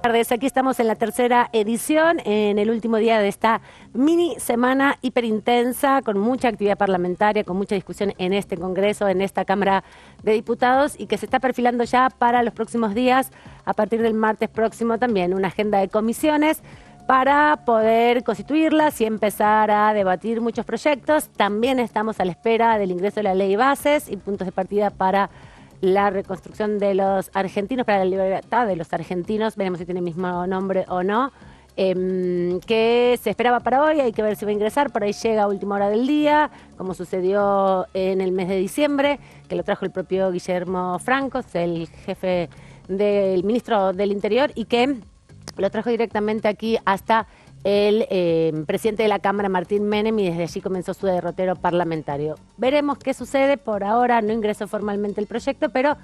Tardes, aquí estamos en la tercera edición, en el último día de esta mini semana hiperintensa, con mucha actividad parlamentaria, con mucha discusión en este Congreso, en esta Cámara de Diputados, y que se está perfilando ya para los próximos días, a partir del martes próximo también, una agenda de comisiones para poder constituirlas y empezar a debatir muchos proyectos. También estamos a la espera del ingreso de la ley bases y puntos de partida para la reconstrucción de los argentinos, para la libertad de los argentinos, veremos si tiene el mismo nombre o no, que se esperaba para hoy, hay que ver si va a ingresar, por ahí llega a última hora del día, como sucedió en el mes de diciembre, que lo trajo el propio Guillermo Franco, el jefe del ministro del Interior, y que lo trajo directamente aquí hasta el presidente de la Cámara, Martín Menem, y desde allí comenzó su derrotero parlamentario. Veremos qué sucede. Por ahora no ingresó formalmente el proyecto, pero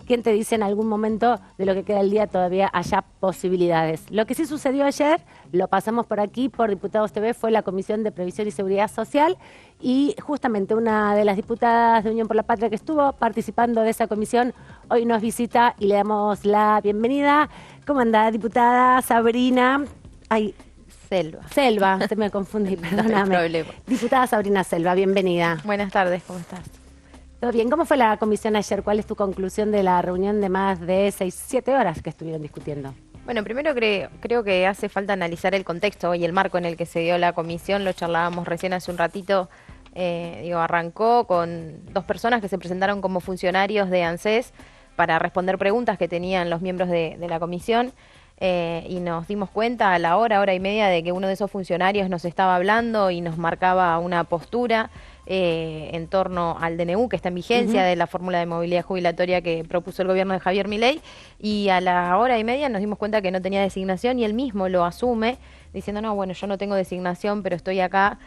¿quién te dice en algún momento de lo que queda el día todavía haya posibilidades? Lo que sí sucedió ayer, lo pasamos por aquí, por Diputados TV, fue la Comisión de Previsión y Seguridad Social, y justamente una de las diputadas de Unión por la Patria que estuvo participando de esa comisión hoy nos visita y le damos la bienvenida. ¿Cómo anda, diputada Sabrina? Selva, se me confundí, perdóname. No hay problema. Diputada Sabrina Selva, bienvenida. Buenas tardes, ¿cómo estás? ¿Todo bien? ¿Cómo fue la comisión ayer? ¿Cuál es tu conclusión de la reunión de más de 7 horas que estuvieron discutiendo? Bueno, primero creo que hace falta analizar el contexto y el marco en el que se dio la comisión. Lo charlábamos recién hace un ratito. Arrancó con 2 personas que se presentaron como funcionarios de ANSES para responder preguntas que tenían los miembros de la comisión. Y nos dimos cuenta a la hora y media de que uno de esos funcionarios nos estaba hablando y nos marcaba una postura en torno al DNU que está en vigencia, de la fórmula de movilidad jubilatoria que propuso el gobierno de Javier Milei, y a la hora y media nos dimos cuenta que no tenía designación y él mismo lo asume diciendo, no, bueno, yo no tengo designación, pero estoy acá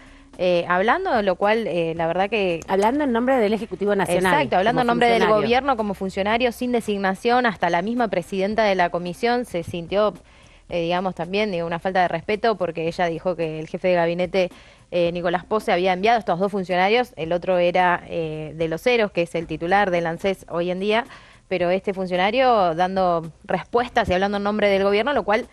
hablando, lo cual la verdad que... Hablando en nombre del Ejecutivo Nacional. Exacto, hablando en nombre del gobierno como funcionario sin designación. Hasta la misma presidenta de la comisión se sintió, digamos, también una falta de respeto, porque ella dijo que el jefe de gabinete, Nicolás Posse, había enviado a estos 2 funcionarios. El otro era de Los Heros, que es el titular del ANSES hoy en día, pero este funcionario dando respuestas y hablando en nombre del gobierno, lo cual...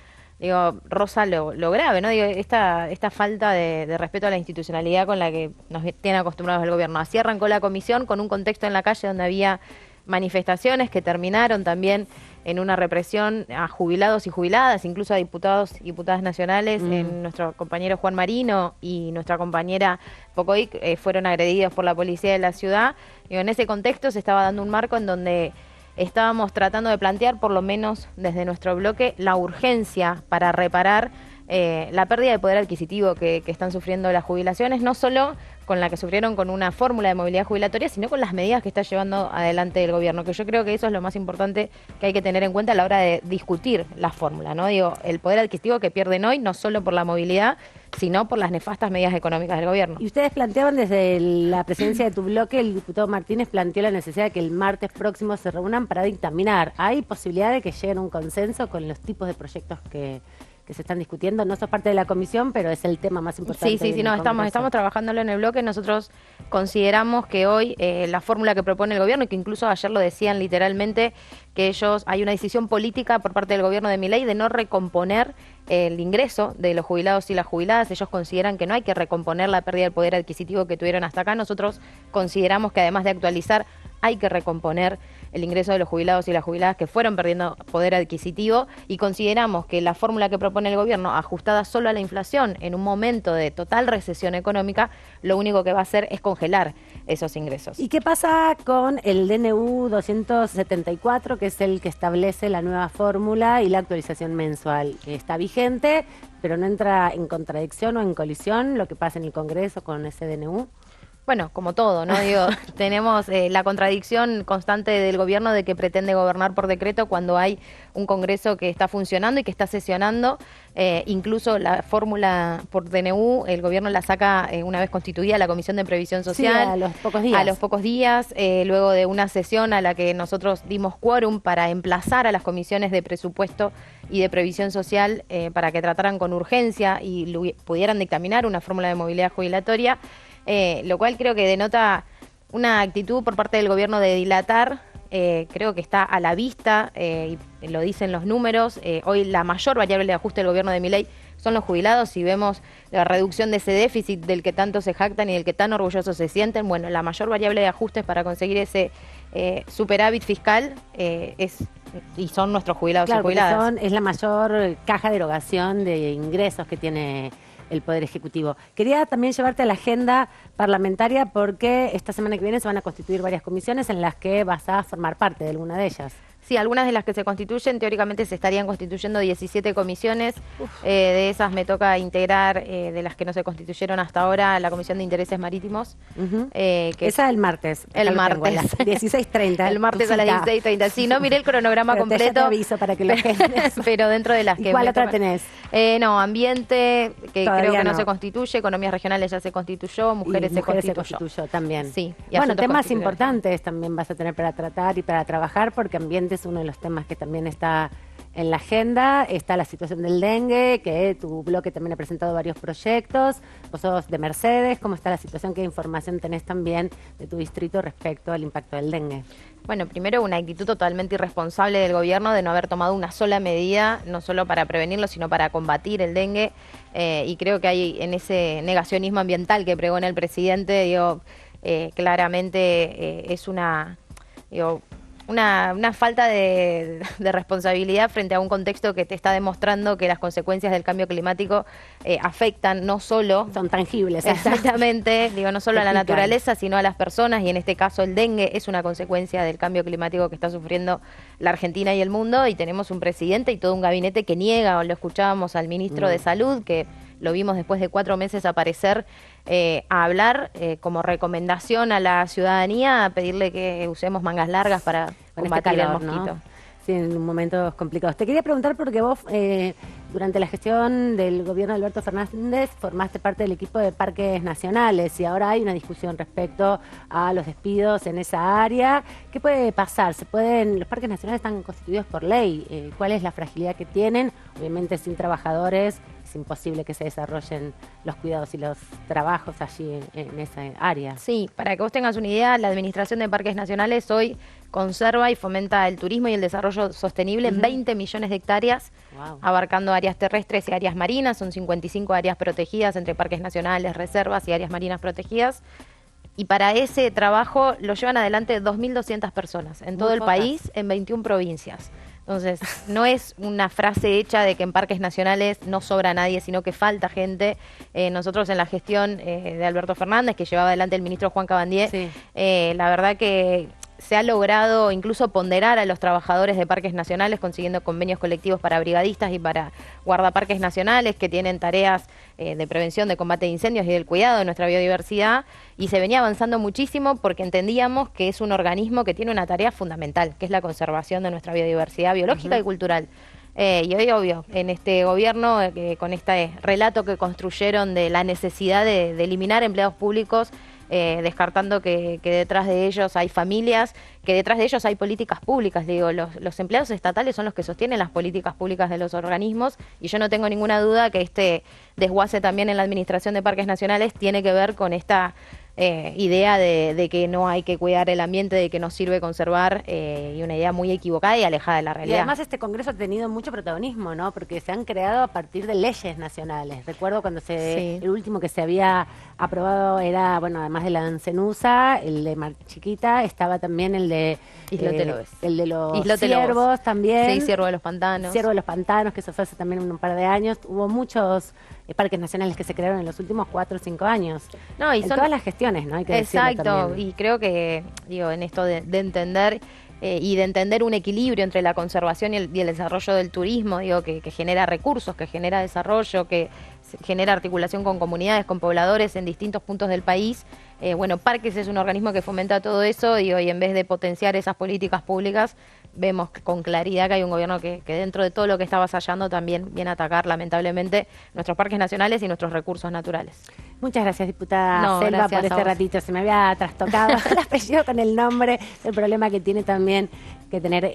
roza lo grave, ¿no? Esta falta de respeto a la institucionalidad con la que nos tiene acostumbrados el gobierno. Así arrancó la comisión, con un contexto en la calle donde había manifestaciones que terminaron también en una represión a jubilados y jubiladas, incluso a diputados y diputadas nacionales. Nuestro compañero Juan Marino y nuestra compañera Pocoic fueron agredidos por la policía de la ciudad. En ese contexto se estaba dando un marco en donde estábamos tratando de plantear, por lo menos desde nuestro bloque, la urgencia para reparar la pérdida de poder adquisitivo que están sufriendo las jubilaciones, no solo con la que sufrieron con una fórmula de movilidad jubilatoria, sino con las medidas que está llevando adelante el gobierno, que yo creo que eso es lo más importante que hay que tener en cuenta a la hora de discutir la fórmula, ¿no? El poder adquisitivo que pierden hoy, no solo por la movilidad, sino por las nefastas medidas económicas del gobierno. Y ustedes planteaban desde la presidencia de tu bloque, el diputado Martínez planteó la necesidad de que el martes próximo se reúnan para dictaminar. ¿Hay posibilidad de que lleguen a un consenso con los tipos de proyectos que se están discutiendo? No sos parte de la comisión, pero es el tema más importante. Sí, no, estamos trabajándolo en el bloque. Nosotros consideramos que hoy la fórmula que propone el gobierno, y que incluso ayer lo decían literalmente, que hay una decisión política por parte del gobierno de Milei de no recomponer el ingreso de los jubilados y las jubiladas. Ellos consideran que no hay que recomponer la pérdida del poder adquisitivo que tuvieron hasta acá. Nosotros consideramos que además de actualizar, hay que recomponer el ingreso de los jubilados y las jubiladas que fueron perdiendo poder adquisitivo, y consideramos que la fórmula que propone el gobierno, ajustada solo a la inflación en un momento de total recesión económica, lo único que va a hacer es congelar esos ingresos. ¿Y qué pasa con el DNU 274, que es el que establece la nueva fórmula y la actualización mensual? Está vigente, pero no entra en contradicción o en colisión lo que pasa en el Congreso con ese DNU. Bueno, como todo, ¿no? Tenemos la contradicción constante del gobierno de que pretende gobernar por decreto cuando hay un Congreso que está funcionando y que está sesionando. Incluso la fórmula por DNU, el gobierno la saca una vez constituida la Comisión de Previsión Social. Sí, a los pocos días. A los pocos días, luego de una sesión a la que nosotros dimos quórum para emplazar a las comisiones de presupuesto y de previsión social para que trataran con urgencia y pudieran dictaminar una fórmula de movilidad jubilatoria. Lo cual creo que denota una actitud por parte del gobierno de dilatar creo que está a la vista, y lo dicen los números. Hoy la mayor variable de ajuste del gobierno de Milei son los jubilados. Si vemos la reducción de ese déficit del que tanto se jactan y del que tan orgullosos se sienten, bueno, la mayor variable de ajustes para conseguir ese superávit fiscal y son nuestros jubilados y jubiladas. Es la mayor caja de erogación de ingresos que tiene el Poder Ejecutivo. Quería también llevarte a la agenda parlamentaria porque esta semana que viene se van a constituir varias comisiones en las que vas a formar parte de alguna de ellas. Sí, algunas de las que se constituyen, teóricamente se estarían constituyendo 17 comisiones. De esas me toca integrar, de las que no se constituyeron hasta ahora, la Comisión de Intereses Marítimos. Esa el martes. El martes. A las 16:30. El martes a las 16:30. Sí, no miré el cronograma completo. Te aviso para que lo gendes. Pero dentro de las que... ¿Cuál otra tenés? No, ambiente, que todavía creo que no se constituye, economías regionales ya se constituyó, mujeres se constituyó también. Sí. Bueno, temas importantes también vas a tener para tratar y para trabajar, porque ambiente es uno de los temas que también está en la agenda. Está la situación del dengue, que tu bloque también ha presentado varios proyectos. Vos sos de Mercedes. ¿Cómo está la situación? ¿Qué información tenés también de tu distrito respecto al impacto del dengue? Bueno, primero una actitud totalmente irresponsable del gobierno de no haber tomado una sola medida, no solo para prevenirlo, sino para combatir el dengue. Y creo que hay en ese negacionismo ambiental que pregona el presidente, claramente es una falta de responsabilidad frente a un contexto que te está demostrando que las consecuencias del cambio climático afectan no solo... Son tangibles. Exactamente, no solo a la naturaleza, sino a las personas, y en este caso el dengue es una consecuencia del cambio climático que está sufriendo la Argentina y el mundo, y tenemos un presidente y todo un gabinete que niega, o lo escuchábamos al ministro de Salud, que lo vimos después de 4 meses aparecer a hablar como recomendación a la ciudadanía, a pedirle que usemos mangas largas para combatir el mosquito. ¿No? Sí, en momentos complicados. Te quería preguntar porque vos, durante la gestión del gobierno de Alberto Fernández, formaste parte del equipo de parques nacionales y ahora hay una discusión respecto a los despidos en esa área. ¿Qué puede pasar? Los parques nacionales están constituidos por ley. ¿Cuál es la fragilidad que tienen? Obviamente sin trabajadores es imposible que se desarrollen los cuidados y los trabajos allí en esa área. Sí, para que vos tengas una idea, la Administración de Parques Nacionales hoy conserva y fomenta el turismo y el desarrollo sostenible en 20 millones de hectáreas, abarcando áreas terrestres y áreas marinas. Son 55 áreas protegidas entre parques nacionales, reservas y áreas marinas protegidas. Y para ese trabajo lo llevan adelante 2.200 personas en todo el país, en 21 provincias. Entonces, no es una frase hecha de que en parques nacionales no sobra nadie, sino que falta gente. Nosotros en la gestión de Alberto Fernández, que llevaba adelante el ministro Juan Cabandier, la verdad que se ha logrado incluso ponderar a los trabajadores de parques nacionales, consiguiendo convenios colectivos para brigadistas y para guardaparques nacionales que tienen tareas de prevención, de combate de incendios y del cuidado de nuestra biodiversidad, y se venía avanzando muchísimo porque entendíamos que es un organismo que tiene una tarea fundamental, que es la conservación de nuestra biodiversidad biológica y cultural. Y hoy, obvio, en este gobierno, con este relato que construyeron de la necesidad de eliminar empleados públicos, descartando que detrás de ellos hay familias, que detrás de ellos hay políticas públicas. Digo, los empleados estatales son los que sostienen las políticas públicas de los organismos, y yo no tengo ninguna duda que este desguace también en la Administración de Parques Nacionales tiene que ver con esta idea de que no hay que cuidar el ambiente, de que no sirve conservar, y una idea muy equivocada y alejada de la realidad. Y además este Congreso ha tenido mucho protagonismo, ¿no? Porque se han creado a partir de leyes nacionales. Recuerdo cuando el último que se había aprobado era, bueno, además de la Ancenusa, el de Mar Chiquita, estaba también el de el de los ciervos también. Sí, Ciervo de los Pantanos. Ciervo de los Pantanos, que eso fue hace también un par de años. Hubo muchos parques nacionales que se crearon en los últimos 4 o 5 años. No, y son todas las gestiones, ¿no? Hay que exacto, y creo que, en esto de entender y de entender un equilibrio entre la conservación y el desarrollo del turismo, que genera recursos, que genera desarrollo, que genera articulación con comunidades, con pobladores en distintos puntos del país. Parques es un organismo que fomenta todo eso, y en vez de potenciar esas políticas públicas, vemos con claridad que hay un gobierno que dentro de todo lo que está avasallando también viene a atacar, lamentablemente, nuestros parques nacionales y nuestros recursos naturales. Muchas gracias, diputada Selva, por este ratito. Se me había trastocado el apellido con el nombre, el problema que tiene también que tener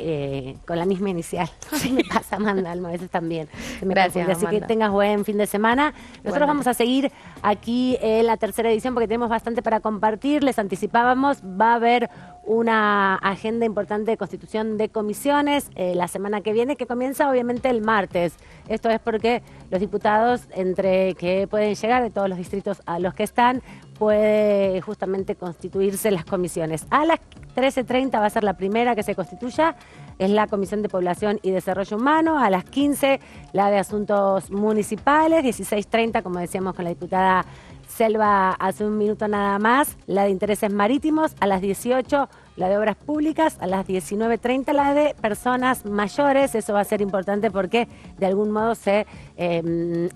con la misma inicial. Se me pasa, Amanda, a veces también. Gracias, así que tengas buen fin de semana. Nosotros vamos a seguir aquí en la tercera edición porque tenemos bastante para compartir. Les anticipábamos, va a haber una agenda importante de constitución de comisiones la semana que viene, que comienza obviamente el martes. Esto es porque los diputados, entre que pueden llegar de todos los distritos a los que están, puede justamente constituirse las comisiones. A las 13:30 va a ser la primera que se constituya, es la Comisión de Población y Desarrollo Humano. A las 15 la de Asuntos Municipales, 16:30, como decíamos con la diputada Selva hace un minuto nada más, la de Intereses Marítimos. A las 18 la de Obras Públicas. A las 19:30 la de Personas Mayores. Eso va a ser importante porque de algún modo se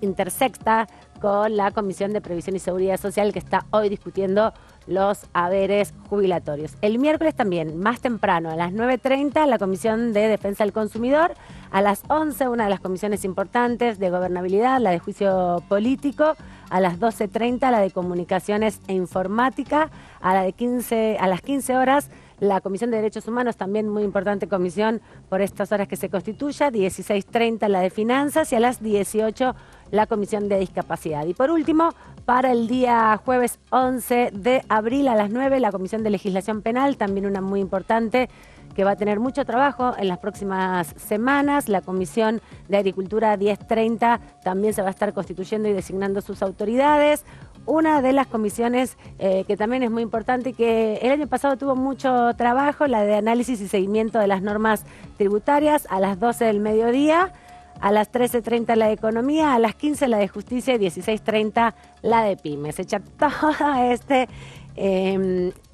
intersecta con la Comisión de Previsión y Seguridad Social, que está hoy discutiendo los haberes jubilatorios. El miércoles también, más temprano, a las 9:30, la Comisión de Defensa del Consumidor. A las 11, una de las comisiones importantes de gobernabilidad, la de Juicio Político. A las 12:30, la de Comunicaciones e Informática. A las 15 horas, la Comisión de Derechos Humanos, también muy importante comisión por estas horas que se constituya. 16:30, la de Finanzas. Y a las 18, la Comisión de Discapacidad. Y por último, para el día jueves 11 de abril a las 9, la Comisión de Legislación Penal, también una muy importante, que va a tener mucho trabajo en las próximas semanas. La Comisión de Agricultura 10:30 también se va a estar constituyendo y designando sus autoridades. Una de las comisiones que también es muy importante y que el año pasado tuvo mucho trabajo, la de análisis y seguimiento de las normas tributarias, a las 12 del mediodía. A las 13:30 la de Economía, a las 15 la de Justicia y 16:30 la de Pymes. Echa todo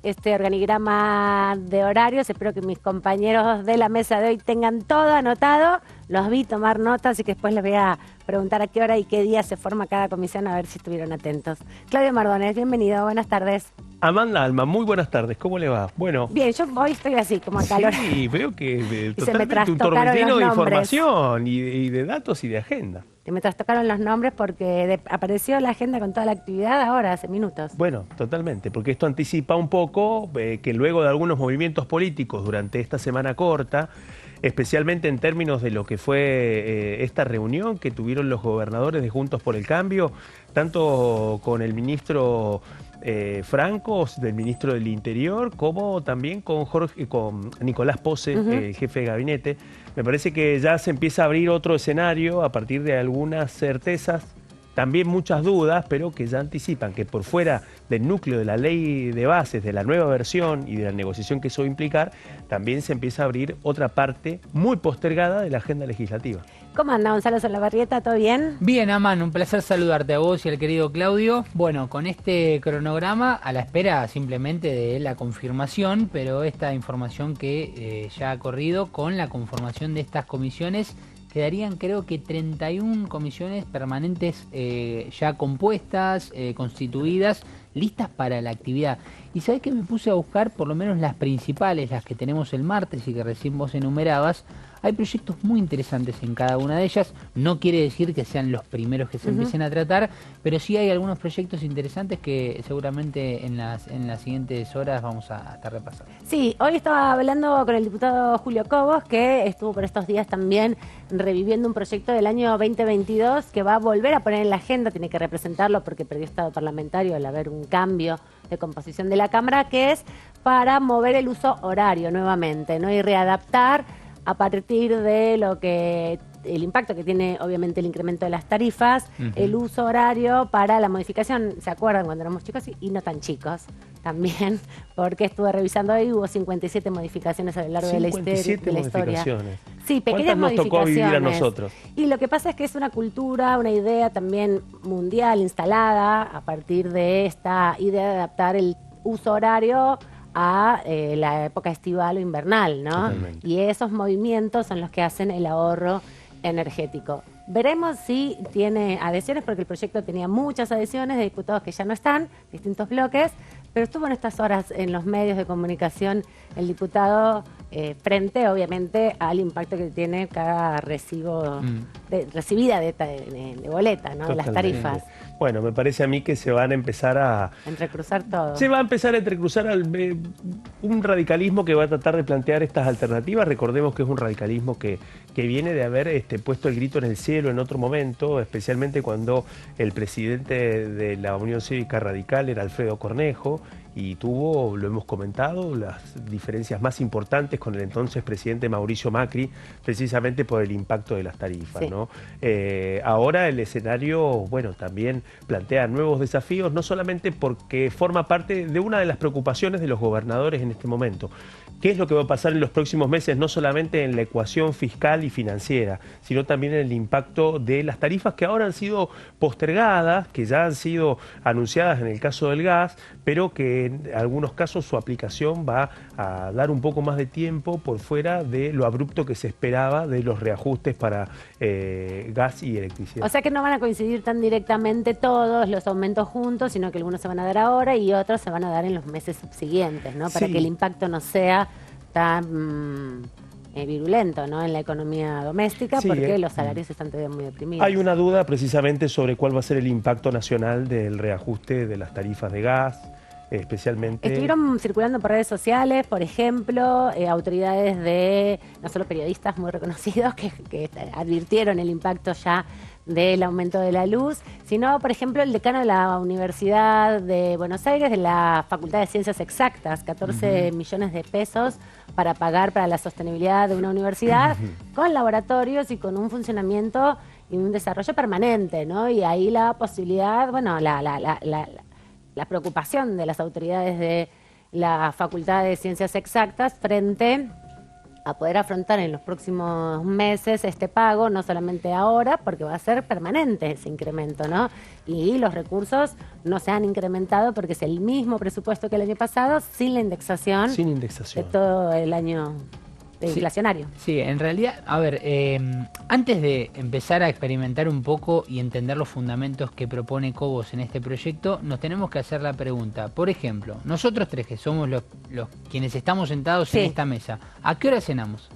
este organigrama de horarios. Espero que mis compañeros de la mesa de hoy tengan todo anotado. Los vi tomar notas y que después les voy a preguntar a qué hora y qué día se forma cada comisión, a ver si estuvieron atentos. Claudio Mardones, bienvenido, buenas tardes. Amanda Alma, muy buenas tardes, ¿cómo le va? Bueno. Bien, yo hoy estoy así, como acalorada. Sí, veo que totalmente un torbellino de información y de datos y de agenda. Me trastocaron los nombres porque apareció la agenda con toda la actividad ahora, hace minutos. Bueno, totalmente, porque esto anticipa un poco que luego de algunos movimientos políticos durante esta semana corta, especialmente en términos de lo que fue esta reunión que tuvieron los gobernadores de Juntos por el Cambio, tanto con el ministro Franco, del ministro del Interior, como también con Nicolás Pose, el jefe de gabinete. Me parece que ya se empieza a abrir otro escenario a partir de algunas certezas, también muchas dudas, pero que ya anticipan que por fuera del núcleo de la ley de bases, de la nueva versión y de la negociación que eso va a implicar, también se empieza a abrir otra parte muy postergada de la agenda legislativa. ¿Cómo anda Gonzalo Solabarrieta? ¿Todo bien? Bien, Aman, un placer saludarte a vos y al querido Claudio. Bueno, con este cronograma a la espera simplemente de la confirmación, pero esta información que ya ha corrido con la conformación de estas comisiones, quedarían creo que 31 comisiones permanentes ya compuestas, constituidas, listas para la actividad. Y sabés que me puse a buscar por lo menos las principales, las que tenemos el martes y que recién vos enumerabas. Hay proyectos muy interesantes en cada una de ellas. No quiere decir que sean los primeros que se empiecen a tratar, pero sí hay algunos proyectos interesantes que seguramente en las siguientes horas vamos a estar repasando. Sí, hoy estaba hablando con el diputado Julio Cobos, que estuvo por estos días también reviviendo un proyecto del año 2022 que va a volver a poner en la agenda, tiene que representarlo porque perdió estado parlamentario al haber un cambio de composición de la Cámara, que es para mover el uso horario nuevamente, ¿no? Y readaptar a partir de lo que el impacto que tiene obviamente el incremento de las tarifas, el uso horario para la modificación. ¿Se acuerdan cuando éramos chicos y no tan chicos? También, porque estuve revisando hoy, hubo 57 modificaciones a lo largo de la historia. Sí, pequeñas ¿Cuántas nos tocó vivir a modificaciones. nosotros? Y lo que pasa es que es una cultura, una idea también mundial instalada a partir de esta idea de adaptar el uso horario a la época estival o invernal, ¿no? Totalmente. Y esos movimientos son los que hacen el ahorro energético. Veremos si tiene adhesiones, porque el proyecto tenía muchas adhesiones de diputados que ya no están, distintos bloques, pero estuvo en estas horas en los medios de comunicación el diputado frente, obviamente, al impacto que tiene cada recibo recibida de boleta, ¿no? De las tarifas. Bueno, me parece a mí que se van a empezar a... Entrecruzar todo. Se va a empezar a entrecruzar un radicalismo que va a tratar de plantear estas alternativas. Recordemos que es un radicalismo que viene de haber puesto el grito en el cielo en otro momento, especialmente cuando el presidente de la Unión Cívica Radical era Alfredo Cornejo, y tuvo, lo hemos comentado, las diferencias más importantes con el entonces presidente Mauricio Macri, precisamente por el impacto de las tarifas, Sí. ¿no? Ahora el escenario, bueno, también plantea nuevos desafíos, no solamente porque forma parte de una de las preocupaciones de los gobernadores en este momento. ¿Qué es lo que va a pasar en los próximos meses, no solamente en la ecuación fiscal y financiera, sino también en el impacto de las tarifas que ahora han sido postergadas, que ya han sido anunciadas en el caso del gas, pero que en algunos casos su aplicación va a dar un poco más de tiempo por fuera de lo abrupto que se esperaba de los reajustes para gas y electricidad? O sea que no van a coincidir tan directamente todos los aumentos juntos, sino que algunos se van a dar ahora y otros se van a dar en los meses subsiguientes, ¿no? Para Sí. que el impacto no sea tan virulento, ¿no? En la economía doméstica, Sí, porque los salarios están todavía muy deprimidos. Hay una duda precisamente sobre cuál va a ser el impacto nacional del reajuste de las tarifas de gas, especialmente... Estuvieron circulando por redes sociales, por ejemplo, autoridades de, no solo periodistas muy reconocidos que advirtieron el impacto ya del aumento de la luz, sino, por ejemplo, el decano de la Universidad de Buenos Aires, de la Facultad de Ciencias Exactas, 14 millones de pesos para pagar para la sostenibilidad de una universidad, con laboratorios y con un funcionamiento y un desarrollo permanente, ¿no? Y ahí la posibilidad, bueno, la preocupación de las autoridades de la Facultad de Ciencias Exactas frente a poder afrontar en los próximos meses este pago, no solamente ahora, porque va a ser permanente ese incremento, ¿no? Y los recursos no se han incrementado porque es el mismo presupuesto que el año pasado, sin la indexación, Sin de indexación. todo el año inflacionario. Sí, en realidad, a ver, antes de empezar a experimentar un poco y entender los fundamentos que propone Cobos en este proyecto, nos tenemos que hacer la pregunta. Por ejemplo, nosotros tres que somos los quienes estamos sentados Sí. en esta mesa, ¿a qué hora cenamos?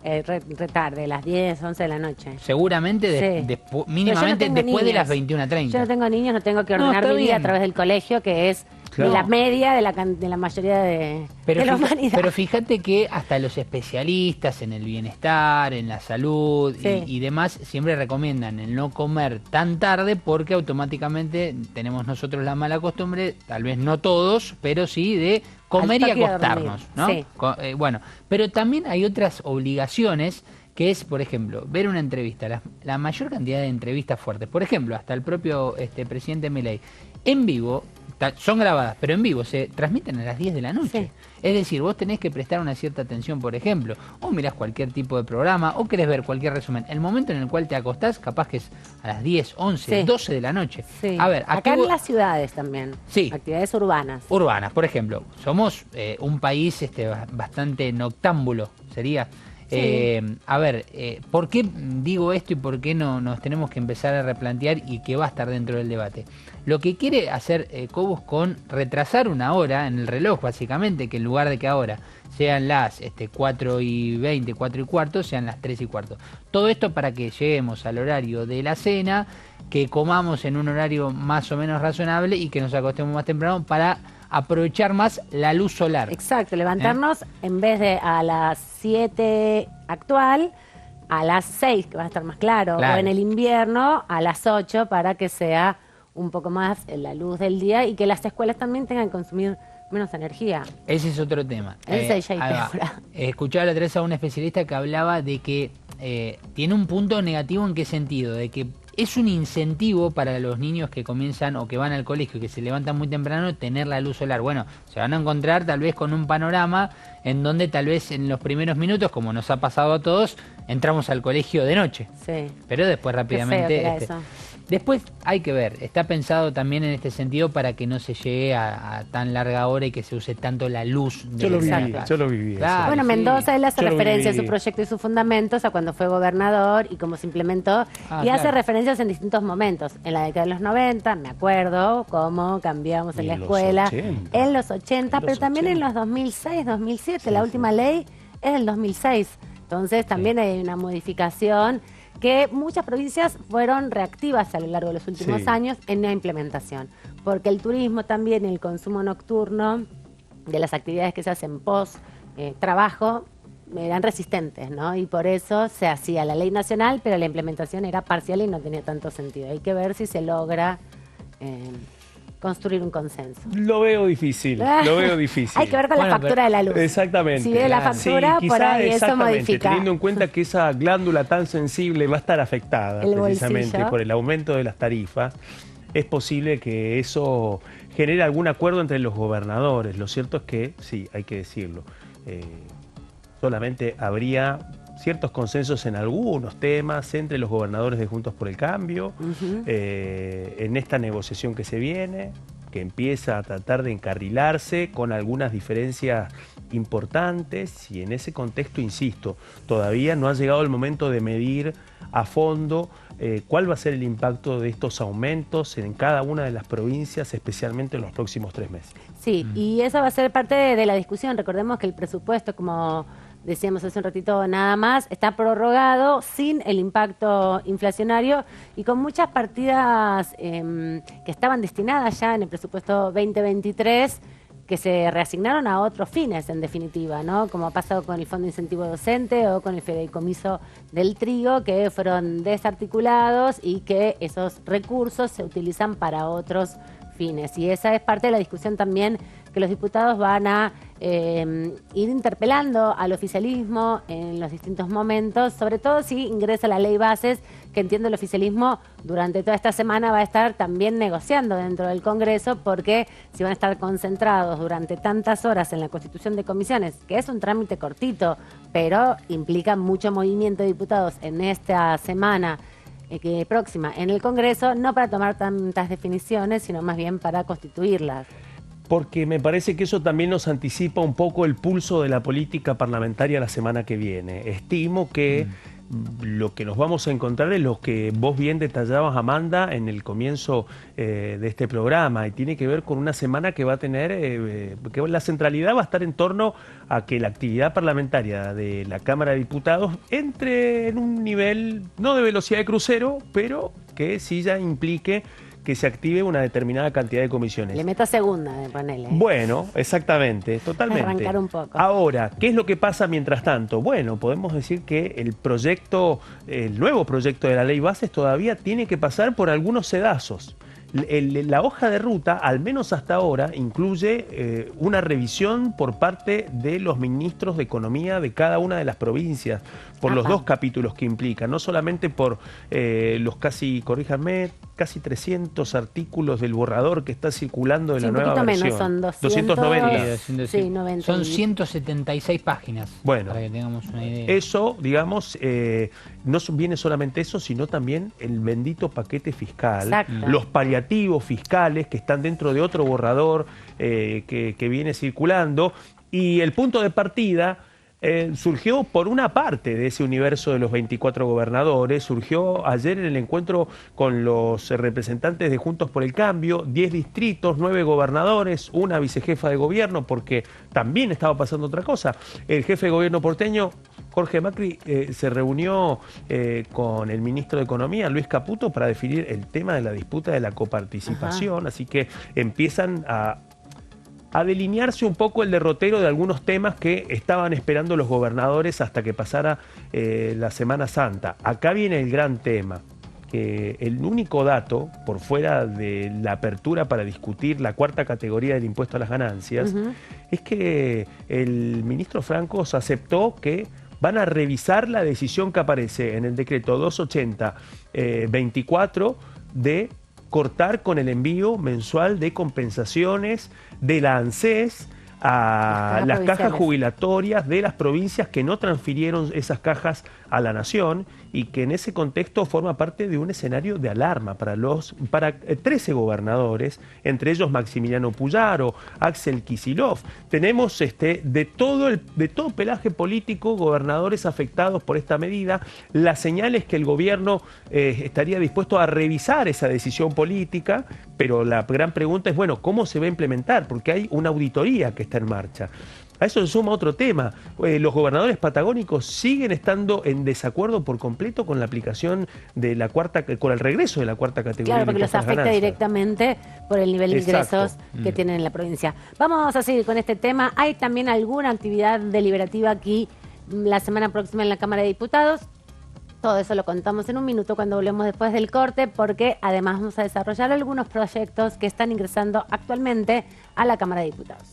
Re tarde, las 10, 11 de la noche. Seguramente Sí. mínimamente Pero yo no tengo después de las niños. 21:30. Yo no tengo niños, no tengo que No, ordenar está mi vida a bien. través del colegio, que es Claro. la media de la mayoría de la humanidad. Pero fíjate que hasta los especialistas en el bienestar, en la salud Sí. y demás, siempre recomiendan el no comer tan tarde porque automáticamente tenemos nosotros la mala costumbre, tal vez no todos, pero sí de comer Al y toque de acostarnos, dormir, ¿no? sí. Bueno, pero también hay otras obligaciones que es, por ejemplo, ver una entrevista, la mayor cantidad de entrevistas fuertes, por ejemplo, hasta el propio presidente Milei, en vivo, son grabadas, pero en vivo se transmiten a las 10 de la noche. Sí. Es decir, vos tenés que prestar una cierta atención, por ejemplo, o mirás cualquier tipo de programa, o querés ver cualquier resumen. El momento en el cual te acostás, capaz que es a las 10, 11, Sí. 12 de la noche. Sí. A ver, acá en las ciudades también. Sí. Actividades urbanas. Urbanas, por ejemplo. Somos un país bastante noctámbulo, sería. Sí. A ver, ¿por qué digo esto y por qué no nos tenemos que empezar a replantear y que va a estar dentro del debate? Lo que quiere hacer Cobos con retrasar una hora en el reloj, básicamente, que en lugar de que ahora sean las 4:20, 4:15, sean las 3:15. Todo esto para que lleguemos al horario de la cena, que comamos en un horario más o menos razonable y que nos acostemos más temprano para aprovechar más la luz solar. Exacto, levantarnos en vez de a las 7 actual, a las 6, que va a estar más claro, Claro. o en el invierno a las 8 para que sea un poco más la luz del día y que las escuelas también tengan que consumir menos energía. Ese es otro tema. Ese ya hay ahí va. peor. Escuchaba la otra vez a un especialista que hablaba de que tiene un punto negativo. ¿En qué sentido? De que es un incentivo para los niños que comienzan o que van al colegio y que se levantan muy temprano tener la luz solar. Bueno, se van a encontrar tal vez con un panorama en donde tal vez en los primeros minutos, como nos ha pasado a todos, entramos al colegio de noche. Sí. Pero después rápidamente... Qué feo que era eso. Después hay que ver, está pensado también en este sentido para que no se llegue a tan larga hora y que se use tanto la luz. Yo lo viví, Exacto. yo lo viví. Claro. Bueno, sí. Mendoza, él hace Yo lo referencia a viví. su proyecto y sus fundamentos a cuando fue gobernador y cómo se implementó. Ah, Y hace claro. referencias en distintos momentos. En la década de los 90, me acuerdo cómo cambiamos en Y la en los escuela. 80. En los 80, En pero los también 80. en los 2006, 2007. Sí, La sí. última ley es del 2006. Entonces también hay una modificación que muchas provincias fueron reactivas a lo largo de los últimos Sí. años en la implementación. Porque el turismo también, el consumo nocturno de las actividades que se hacen post trabajo eran resistentes, ¿no? Y por eso se hacía la ley nacional, pero la implementación era parcial y no tenía tanto sentido. Hay que ver si se logra construir un consenso. Lo veo difícil, lo veo difícil. Hay que ver con la factura de la luz. Exactamente. Si ve la factura, sí, por ahí eso exactamente, modifica. teniendo en cuenta que esa glándula tan sensible va a estar afectada El precisamente bolsillo. por el aumento de las tarifas, es posible que eso genere algún acuerdo entre los gobernadores. Lo cierto es que, sí, hay que decirlo, solamente habría ciertos consensos en algunos temas entre los gobernadores de Juntos por el Cambio, en esta negociación que se viene, que empieza a tratar de encarrilarse con algunas diferencias importantes, y en ese contexto, insisto, todavía no ha llegado el momento de medir a fondo cuál va a ser el impacto de estos aumentos en cada una de las provincias, especialmente en los próximos 3 meses. Sí, y eso va a ser parte de la discusión. Recordemos que el presupuesto, como decíamos hace un ratito nada más, está prorrogado sin el impacto inflacionario y con muchas partidas que estaban destinadas ya en el presupuesto 2023 que se reasignaron a otros fines, en definitiva, ¿no? Como ha pasado con el Fondo de Incentivo Docente o con el Fideicomiso del Trigo, que fueron desarticulados y que esos recursos se utilizan para otros fines. Y esa es parte de la discusión también que los diputados van a ir interpelando al oficialismo en los distintos momentos, sobre todo si ingresa la ley bases, que entiendo el oficialismo durante toda esta semana va a estar también negociando dentro del Congreso, porque si van a estar concentrados durante tantas horas en la constitución de comisiones, que es un trámite cortito, pero implica mucho movimiento de diputados en esta semana próxima en el Congreso, no para tomar tantas definiciones, sino más bien para constituirlas. Porque me parece que eso también nos anticipa un poco el pulso de la política parlamentaria la semana que viene. Estimo que lo que nos vamos a encontrar es lo que vos bien detallabas, Amanda, en el comienzo de este programa, y tiene que ver con una semana que va a tener, que la centralidad va a estar en torno a que la actividad parlamentaria de la Cámara de Diputados entre en un nivel, no de velocidad de crucero, pero que sí ya implique que se active una determinada cantidad de comisiones. Le meto segunda, ponele. Bueno, exactamente, totalmente. Arrancar un poco. Ahora, ¿qué es lo que pasa mientras tanto? Bueno, podemos decir que el nuevo proyecto de la ley bases todavía tiene que pasar por algunos sedazos. La hoja de ruta, al menos hasta ahora, incluye una revisión por parte de los ministros de Economía de cada una de las provincias, por los 2 capítulos que implica, no solamente por los corríjanme, casi 300 artículos del borrador que está circulando de la nueva versión. Menos, son 290. Sí, 90. Son 176 páginas. Bueno, para que tengamos una idea. Eso, digamos, no viene solamente eso, sino también el bendito paquete fiscal. Exacto. Los paliativos fiscales que están dentro de otro borrador que viene circulando. Y el punto de partida surgió por una parte de ese universo de los 24 gobernadores, surgió ayer en el encuentro con los representantes de Juntos por el Cambio, 10 distritos, 9 gobernadores, una vicejefa de gobierno, porque también estaba pasando otra cosa. El jefe de gobierno porteño, Jorge Macri, se reunió con el ministro de Economía, Luis Caputo, para definir el tema de la disputa de la coparticipación. Así que empiezan a delinearse un poco el derrotero de algunos temas que estaban esperando los gobernadores hasta que pasara la Semana Santa. Acá viene el gran tema, que el único dato, por fuera de la apertura para discutir la 4ª categoría del impuesto a las ganancias, es que el ministro Francos aceptó que van a revisar la decisión que aparece en el decreto 280-24 de cortar con el envío mensual de compensaciones de la ANSES a las cajas jubilatorias de las provincias que no transfirieron esas cajas a la nación, y que en ese contexto forma parte de un escenario de alarma para 13 gobernadores, entre ellos Maximiliano Puyaro, Axel Kicillof. Tenemos de todo pelaje político gobernadores afectados por esta medida. La señal es que el gobierno estaría dispuesto a revisar esa decisión política, pero la gran pregunta es, bueno, ¿cómo se va a implementar? Porque hay una auditoría que está en marcha. A eso se suma otro tema. Los gobernadores patagónicos siguen estando en desacuerdo por completo con la aplicación de con el regreso de la 4ª categoría. Claro, porque los afecta directamente por el nivel de ingresos que tienen en la provincia. Vamos a seguir con este tema. ¿Hay también alguna actividad deliberativa aquí la semana próxima en la Cámara de Diputados? Todo eso lo contamos en un minuto cuando volvemos después del corte, porque además vamos a desarrollar algunos proyectos que están ingresando actualmente a la Cámara de Diputados.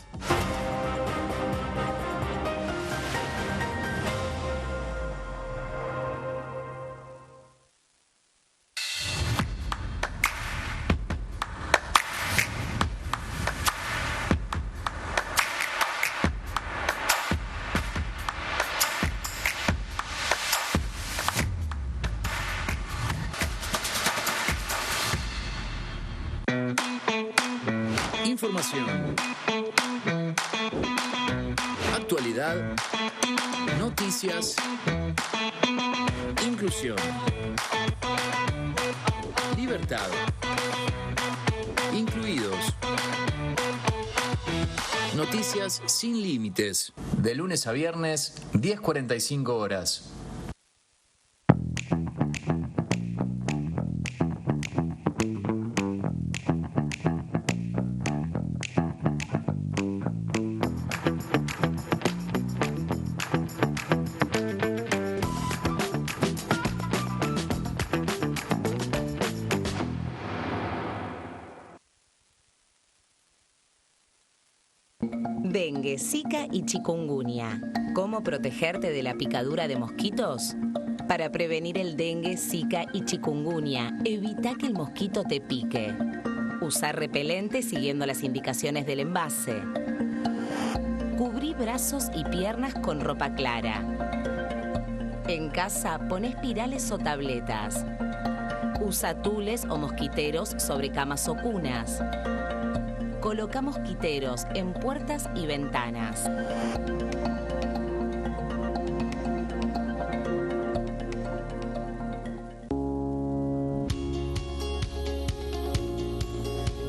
Información, actualidad, noticias, inclusión, libertad, incluidos, noticias sin límites, de lunes a viernes, 10:45 horas. Dengue, Zika y chikungunya. ¿Cómo protegerte de la picadura de mosquitos? Para prevenir el dengue, Zika y chikungunya, evita que el mosquito te pique. Usar repelente siguiendo las indicaciones del envase. Cubrí brazos y piernas con ropa clara. En casa, pon espirales o tabletas. Usa tules o mosquiteros sobre camas o cunas. Coloca mosquiteros en puertas y ventanas.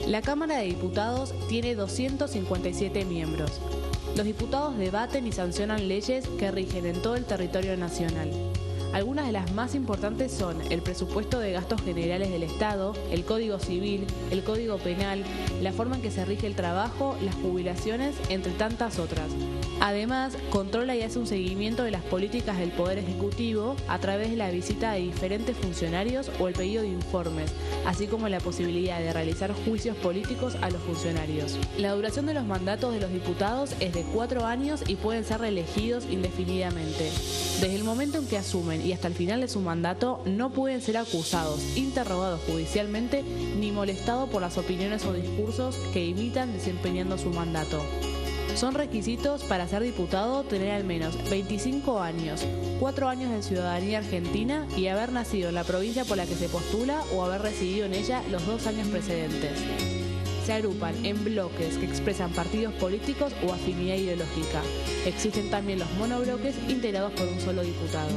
La Cámara de Diputados tiene 257 miembros. Los diputados debaten y sancionan leyes que rigen en todo el territorio nacional. Algunas de las más importantes son el presupuesto de gastos generales del Estado, el Código Civil, el Código Penal, la forma en que se rige el trabajo, las jubilaciones, entre tantas otras. Además, controla y hace un seguimiento de las políticas del Poder Ejecutivo a través de la visita de diferentes funcionarios o el pedido de informes, así como la posibilidad de realizar juicios políticos a los funcionarios. La duración de los mandatos de los diputados es de 4 años y pueden ser reelegidos indefinidamente. Desde el momento en que asumen y hasta el final de su mandato, no pueden ser acusados, interrogados judicialmente, ni molestados por las opiniones o discursos que imitan desempeñando su mandato. Son requisitos para ser diputado tener al menos 25 años, 4 años de ciudadanía argentina y haber nacido en la provincia por la que se postula o haber residido en ella los 2 años precedentes. Se agrupan en bloques que expresan partidos políticos o afinidad ideológica. Existen también los monobloques integrados por un solo diputado.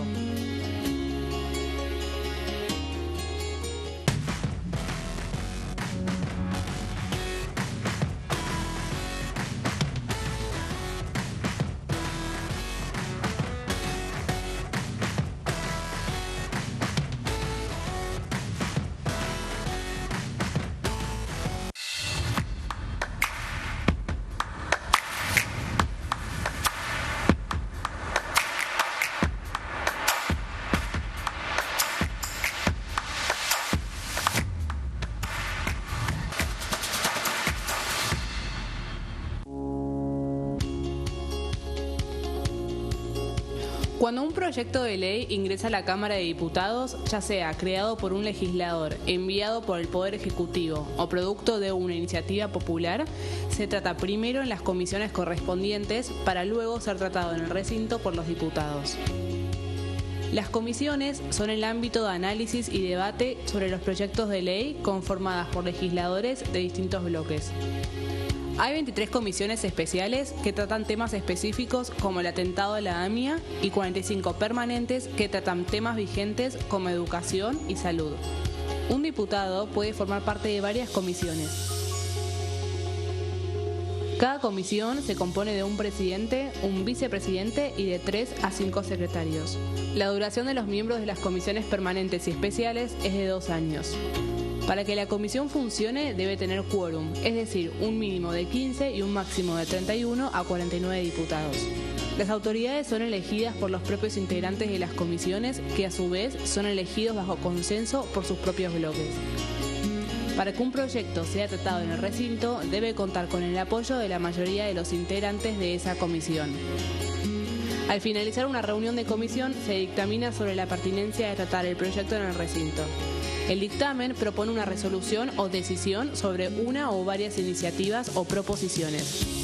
Cuando un proyecto de ley ingresa a la Cámara de Diputados, ya sea creado por un legislador, enviado por el Poder Ejecutivo o producto de una iniciativa popular, se trata primero en las comisiones correspondientes para luego ser tratado en el recinto por los diputados. Las comisiones son el ámbito de análisis y debate sobre los proyectos de ley conformadas por legisladores de distintos bloques. Hay 23 comisiones especiales que tratan temas específicos como el atentado de la AMIA y 45 permanentes que tratan temas vigentes como educación y salud. Un diputado puede formar parte de varias comisiones. Cada comisión se compone de un presidente, un vicepresidente y de 3 a 5 secretarios. La duración de los miembros de las comisiones permanentes y especiales es de 2 años. Para que la comisión funcione debe tener quórum, es decir, un mínimo de 15 y un máximo de 31 a 49 diputados. Las autoridades son elegidas por los propios integrantes de las comisiones, que a su vez son elegidos bajo consenso por sus propios bloques. Para que un proyecto sea tratado en el recinto, debe contar con el apoyo de la mayoría de los integrantes de esa comisión. Al finalizar una reunión de comisión, se dictamina sobre la pertinencia de tratar el proyecto en el recinto. El dictamen propone una resolución o decisión sobre una o varias iniciativas o proposiciones.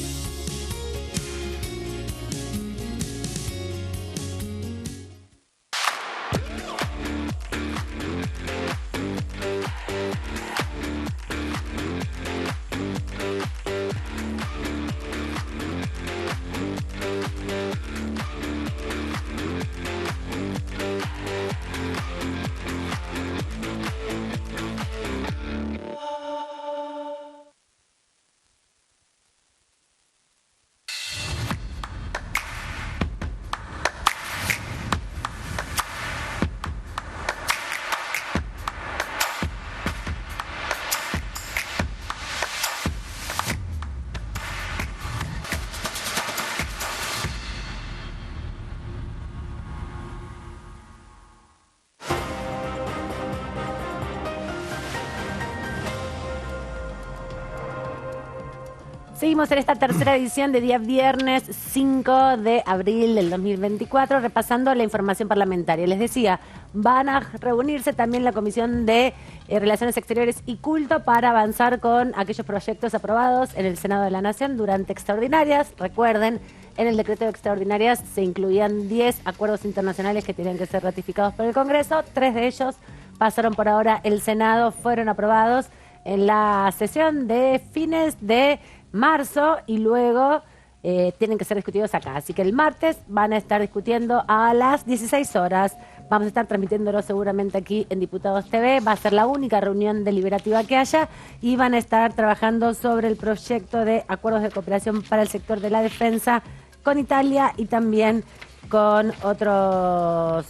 Seguimos en esta tercera edición de día viernes 5 de abril del 2024, repasando la información parlamentaria. Les decía, van a reunirse también la Comisión de Relaciones Exteriores y Culto para avanzar con aquellos proyectos aprobados en el Senado de la Nación durante extraordinarias. Recuerden, en el decreto de extraordinarias se incluían 10 acuerdos internacionales que tenían que ser ratificados por el Congreso. 3 de ellos pasaron por ahora el Senado, fueron aprobados en la sesión de fines de marzo y luego tienen que ser discutidos acá. Así que el martes van a estar discutiendo a las 16 horas. Vamos a estar transmitiéndolo seguramente aquí en Diputados TV. Va a ser la única reunión deliberativa que haya y van a estar trabajando sobre el proyecto de acuerdos de cooperación para el sector de la defensa con Italia y también con otros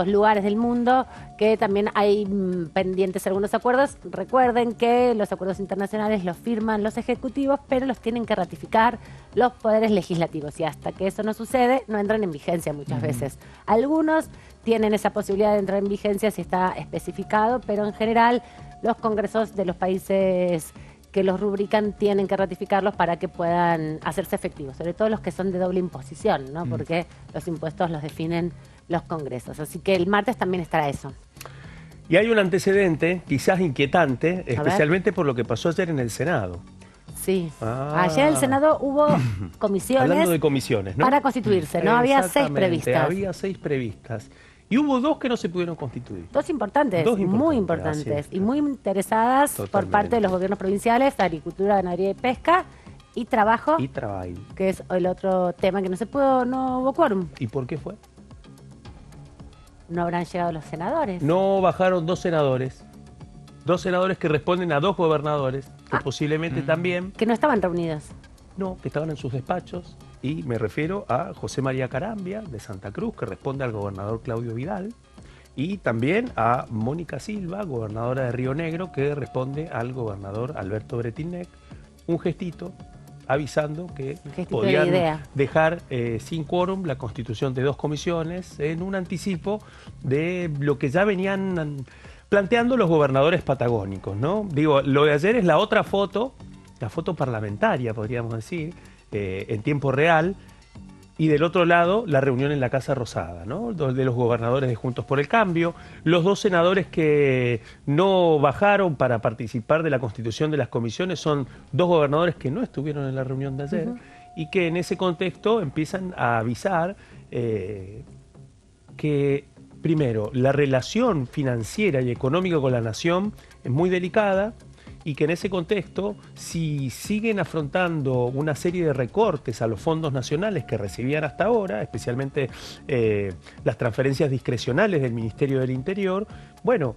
lugares del mundo que también hay pendientes algunos acuerdos. Recuerden que los acuerdos internacionales los firman los ejecutivos, pero los tienen que ratificar los poderes legislativos y hasta que eso no sucede, no entran en vigencia muchas veces. Algunos tienen esa posibilidad de entrar en vigencia si está especificado, pero en general los congresos de los países que los rubrican tienen que ratificarlos para que puedan hacerse efectivos, sobre todo los que son de doble imposición, ¿no? Porque los impuestos los definen los congresos. Así que el martes también estará eso. Y hay un antecedente, quizás inquietante, especialmente por lo que pasó ayer en el Senado. Sí. Ayer en el Senado hubo comisiones. Hablando de comisiones, ¿no? Para constituirse, ¿no? Había 6 previstas. Había 6 previstas. Y hubo 2 que no se pudieron constituir. 2 importantes, muy importantes y muy interesadas por parte de los gobiernos provinciales, Agricultura, Ganadería y Pesca y Trabajo. Y Trabajo. Que es el otro tema que no se pudo, no hubo quórum. ¿Y por qué fue? ¿No habrán llegado los senadores? No bajaron 2 senadores. 2 senadores que responden a 2 gobernadores, que posiblemente también... Que no estaban reunidos. No, que estaban en sus despachos. Y me refiero a José María Carambia, de Santa Cruz, que responde al gobernador Claudio Vidal. Y también a Mónica Silva, gobernadora de Río Negro, que responde al gobernador Alberto Bretilnec. Un gestito avisando que podían dejar sin quórum la constitución de 2 comisiones en un anticipo de lo que ya venían planteando los gobernadores patagónicos, ¿no? Digo, lo de ayer es la otra foto, la foto parlamentaria, podríamos decir, en tiempo real, y del otro lado la reunión en la Casa Rosada, ¿no? De los gobernadores de Juntos por el Cambio, los 2 senadores que no bajaron para participar de la constitución de las comisiones son 2 gobernadores que no estuvieron en la reunión de ayer y que en ese contexto empiezan a avisar que, primero, la relación financiera y económica con la nación es muy delicada, y que en ese contexto, si siguen afrontando una serie de recortes a los fondos nacionales que recibían hasta ahora, especialmente las transferencias discrecionales del Ministerio del Interior, bueno,